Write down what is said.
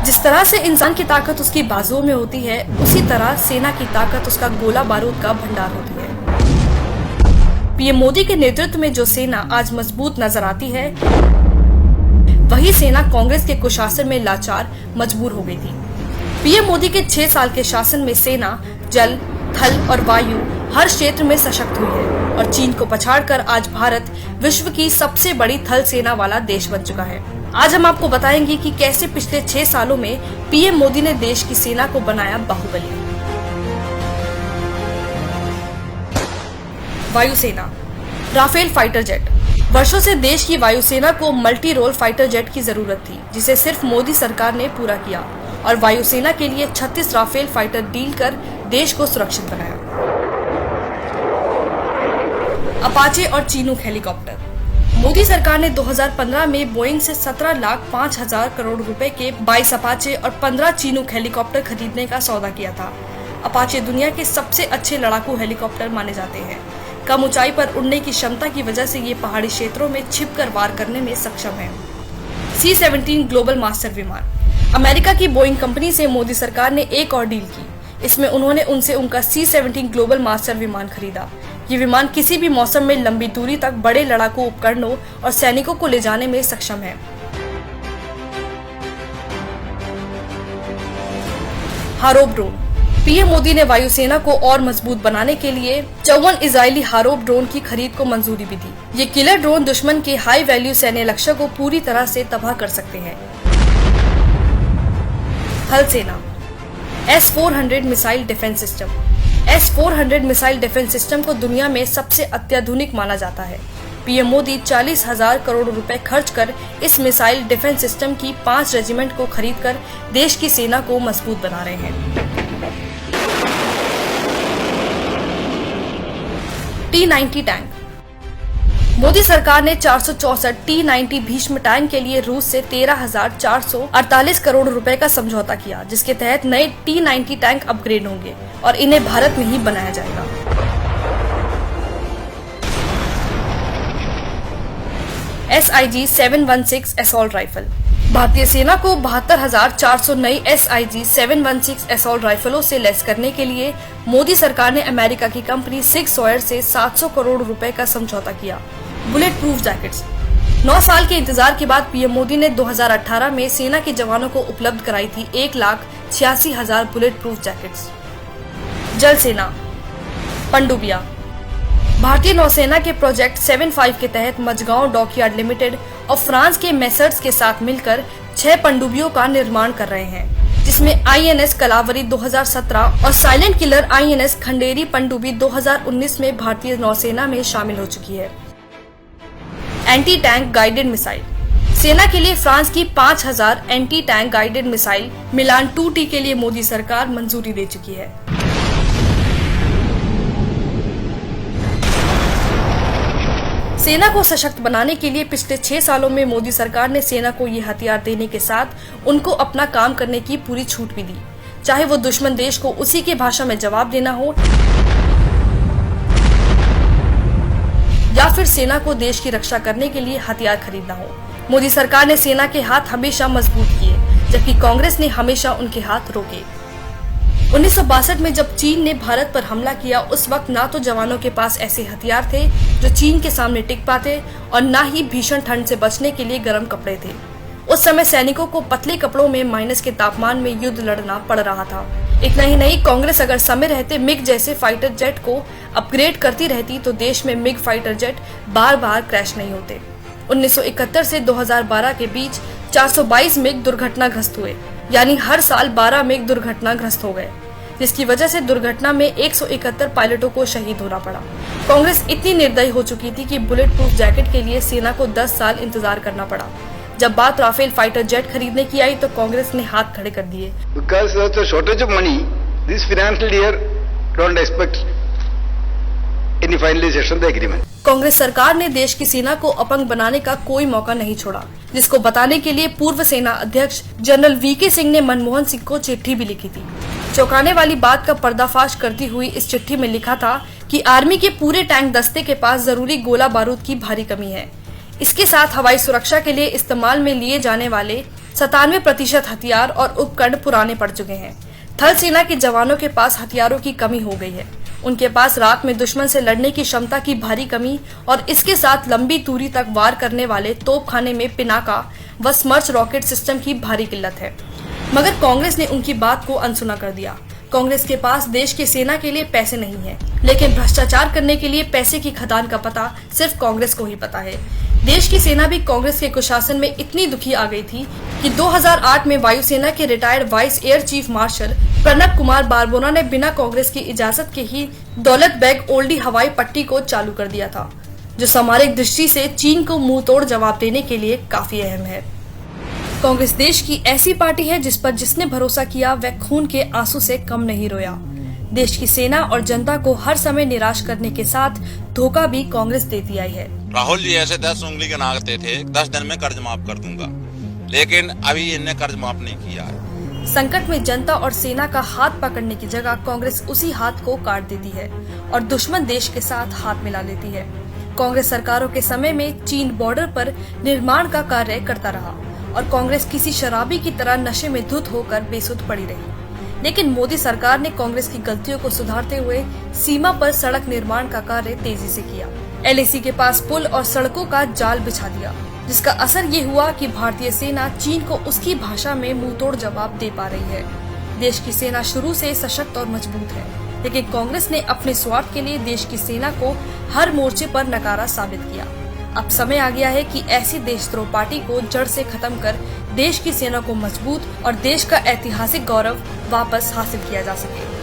जिस तरह से इंसान की ताकत उसकी बाजुओं में होती है, उसी तरह सेना की ताकत उसका गोला बारूद का भंडार होती है। पीएम मोदी के नेतृत्व में जो सेना आज मजबूत नजर आती है, वही सेना कांग्रेस के कुशासन में लाचार मजबूर हो गई थी। पीएम मोदी के 6 साल के शासन में सेना जल, थल और वायु हर क्षेत्र में सशक्त हुई है और चीन को पछाड़कर आज भारत विश्व की सबसे बड़ी थल सेना वाला देश बन चुका है। आज हम आपको बताएंगे कि कैसे पिछले 6 सालों में पीएम मोदी ने देश की सेना को बनाया बाहुबली। वायुसेना। Rafale fighter jet. वर्षों से देश की वायुसेना को मल्टी रोल फाइटर जेट की जरूरत थी, जिसे सिर्फ मोदी सरकार ने पूरा किया और वायुसेना के लिए 36 राफेल फाइटर डील कर देश को सुरक्षित बनाया। अपाचे और चिनूक हेलीकॉप्टर। मोदी सरकार ने 2015 में बोइंग से 17,05,000 करोड़ रुपए के 22 अपाचे और 15 चिनूक हेलीकॉप्टर खरीदने का सौदा किया था। अपाचे दुनिया के सबसे अच्छे लड़ाकू हेलीकॉप्टर माने जाते हैं। कम ऊंचाई पर उड़ने की क्षमता की वजह से ये पहाड़ी क्षेत्रों में छिपकर वार करने में सक्षम है। C-17 ग्लोबल मास्टर विमान। अमेरिका की बोइंग कंपनी से मोदी सरकार ने एक और डील की। इसमें उन्होंने उनसे उनका C-17 ग्लोबल मास्टर विमान खरीदा। ये विमान किसी भी मौसम में लंबी दूरी तक बड़े लड़ाकू उपकरणों और सैनिकों को ले जाने में सक्षम है। हारोप ड्रोन। पीएम मोदी ने वायुसेना को और मजबूत बनाने के लिए 54 इजरायली हारोप ड्रोन की खरीद को मंजूरी भी दी। ये किलर ड्रोन दुश्मन के हाई वैल्यू सैन्य लक्ष्य को पूरी तरह से तबाह कर सकते हैं। थल सेना। S-400 missile defence system. S-400 missile defence system को दुनिया में सबसे अत्याधुनिक माना जाता है। पीएम मोदी 40,000 करोड़ रुपए खर्च कर इस मिसाइल डिफेंस सिस्टम की 5 रेजिमेंट को खरीदकर देश की सेना को मजबूत बना रहे हैं। T-90 tank. मोदी सरकार ने 464 T-90 भीष्म टैंक के लिए रूस से 13,448 करोड़ रुपए का समझौता किया, जिसके तहत नए T-90 टैंक अपग्रेड होंगे और इन्हें भारत में ही बनाया जाएगा। SIG-716 assault rifle. भारतीय सेना को 72,400 नई SIG-716 असॉल्ट राइफलों से लैस करने के लिए मोदी सरकार ने अमेरिका की कंपनी सिक्स सॉयर से 700 करोड़ रुपए का समझौता किया। Bullet proof jackets. 9 साल के इंतजार के बाद पीएम मोदी ने 2018 में सेना के जवानों को उपलब्ध कराई थी 1,86,000 बुलेट प्रूफ जैकेट्स। जल सेना। पनडुब्बियां। भारतीय नौसेना के प्रोजेक्ट 75 के तहत मझगांव डॉकयार्ड लिमिटेड और फ्रांस के मेसर्स के साथ मिलकर 6 पनडुब्बियों का निर्माण कर रहे हैं, जिसमें INS कलावरी 2017 और साइलेंट किलर INS खंडेरी पनडुब्बी 2019 में भारतीय नौसेना में शामिल हो चुकी है। Anti tank guided missile. सेना के लिए फ्रांस की 5,000 एंटी टैंक गाइडेड मिसाइल मिलान 2T के लिए मोदी सरकार मंजूरी दे चुकी है। सेना को सशक्त बनाने के लिए पिछले 6 सालों में मोदी सरकार ने सेना को ये हथियार देने के साथ उनको अपना काम करने की पूरी छूट भी दी, चाहे वो दुश्मन देश को उसी के भाषा में जवाब देना हो या फिर सेना को देश की रक्षा करने के लिए हथियार खरीदना हो। मोदी सरकार ने सेना के हाथ हमेशा मजबूत किए, जबकि कांग्रेस ने हमेशा उनके हाथ रोके। 1962 में जब चीन ने भारत पर हमला किया, उस वक्त ना तो जवानों के पास ऐसे हथियार थे जो चीन के सामने टिक पाते और ना ही भीषण ठंड से बचने के लिए गर्म कपड़े थे। उस समय सैनिकों को पतले कपड़ों में माइनस के तापमान में युद्ध लड़ना पड़ रहा था। इतना ही नहीं, कांग्रेस अगर समय रहते मिग जैसे फाइटर जेट को अपग्रेड करती रहती तो देश में मिग फाइटर जेट बार बार क्रैश नहीं होते। 1971 से 2012 के बीच 422 मिग दुर्घटनाग्रस्त हुए, यानी हर साल 12 मिग दुर्घटनाग्रस्त हो गए, जिसकी वजह से दुर्घटना में 171 पायलटों को शहीद होना पड़ा। कांग्रेस इतनी निर्दयी हो चुकी थी कि बुलेट प्रूफ जैकेट के लिए सेना को 10 साल इंतजार करना पड़ा। जब बात राफेल फाइटर जेट खरीदने की आई तो कांग्रेस ने हाथ खड़े कर दिए। Because of the shortage of money, this financial year don't expect any finalization of the agreement. Congress सरकार ने देश की सेना को अपंग बनाने का कोई मौका नहीं छोड़ा, जिसको बताने के लिए पूर्व सेना अध्यक्ष जनरल VK सिंह ने मनमोहन सिंह को चिट्ठी भी लिखी थी। चौंकाने वाली बात का पर्दाफाश करती हुई इस चिट्ठी में लिखा था कि आर्मी के पूरे टैंक दस्ते के पास जरूरी गोला बारूद की भारी कमी है। इसके साथ हवाई सुरक्षा के लिए इस्तेमाल में लिए जाने वाले 97% हथियार और उपकरण पुराने पड़ चुके हैं। थल सेना के जवानों के पास हथियारों की कमी हो गई है। उनके पास रात में दुश्मन से लड़ने की क्षमता की भारी कमी और इसके साथ लंबी दूरी तक वार करने वाले तोपखाने में पिनाका व स्मर्च रॉकेट सिस्टम की भारी किल्लत है। मगर कांग्रेस ने उनकी बात को अनसुना कर दिया। कांग्रेस के पास देश की सेना के लिए पैसे नहीं है, लेकिन भ्रष्टाचार करने के लिए पैसे की खदान का पता सिर्फ कांग्रेस को ही पता है। देश की सेना भी कांग्रेस के कुशासन में इतनी दुखी आ गई थी कि 2008 में वायुसेना के retired vice air chief marshal Pranab Kumar Barbora ने बिना कांग्रेस की इजाजत के ही दौलत बेग ओल्डी हवाई पट्टी को चालू कर दिया था, जो सामरिक दृष्टि से चीन को मुंह तोड़ जवाब देने के लिए काफी अहम है। कांग्रेस देश की ऐसी पार्टी है जिस पर जिसने भरोसा किया वह खून के आंसू से कम नहीं रोया। देश की सेना और जनता को हर समय निराश करने के साथ धोखा भी कांग्रेस देती आई है। राहुल जी ऐसे 10 उंगली के नागते थे, 10 दिन में कर्ज माफ कर दूंगा, लेकिन अभी इन्हें कर्ज माफ नहीं किया है। संकट में जनता और सेना का हाथ पकड़ने की जगह कांग्रेस उसी हाथ को काट देती है और दुश्मन देश के साथ हाथ मिला लेती है। कांग्रेस सरकारों के समय में चीन बॉर्डर पर निर्माण का कार्य करता रहा और कांग्रेस किसी शराबी की तरह नशे में धुत होकर बेसुध पड़ी रही। लेकिन मोदी सरकार ने कांग्रेस की गलतियों को सुधारते हुए सीमा पर सड़क निर्माण का कार्य तेजी से किया। LAC के पास पुल और सड़कों का जाल बिछा दिया, जिसका असर ये हुआ कि भारतीय सेना चीन को उसकी भाषा में मुंहतोड़ जवाब दे पा रही है। देश की सेना शुरू से सशक्त और मजबूत है, लेकिन कांग्रेस ने अपने स्वार्थ के लिए देश की सेना को हर मोर्चे पर नकारा साबित किया। अब समय आ गया है कि ऐसी देशद्रोह पार्टी को जड़ से खत्म कर देश की सेना को मजबूत और देश का ऐतिहासिक गौरव वापस हासिल किया जा सके।